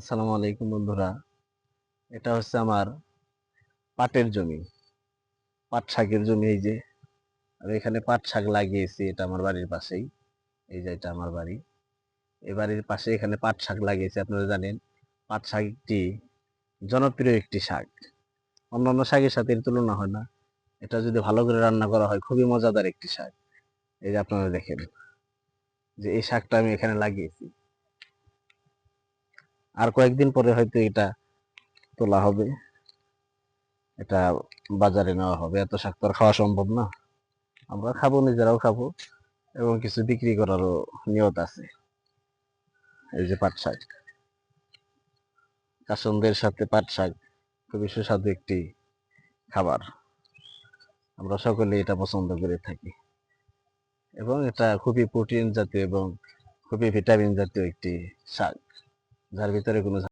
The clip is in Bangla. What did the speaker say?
আসসালামু আলাইকুম বন্ধুরা। এটা হচ্ছে আমার পাটের জমি, পাট শাকের জমি। এই যে আমি এখানে পাট শাক লাগিয়েছি, এটা আমার বাড়ির পাশেই। এই যে এটা আমার বাড়ি, এই বাড়ির পাশে এখানে পাট শাক লাগিয়েছি। আপনারা জানেন পাট শাক একটি জনপ্রিয় একটি শাক, অন্যান্য শাকের সাথে এর তুলনা হয় না। এটা যদি ভালো করে রান্না করা হয় খুবই মজাদার একটি শাক। এই যে আপনারা দেখেন যে এই শাকটা আমি এখানে লাগিয়েছি, আর কয়েকদিন পরে হয়তো এটা তোলা হবে, এটা বাজারে নেওয়া হবে। এত শাক তো আর খাওয়া সম্ভব না, আমরা খাবো, নিজেরাও খাবো এবং কিছু বিক্রি করারও নিয়ত আছে। এই যে পাট শাক, কাসন্দের সাথে পাট শাক খুবই সুস্বাদু একটি খাবার। আমরা সকলে এটা পছন্দ করে থাকি এবং এটা খুবই প্রোটিন জাতীয় এবং খুবই ভিটামিন জাতীয় একটি শাক, যার ভিতরে কোনো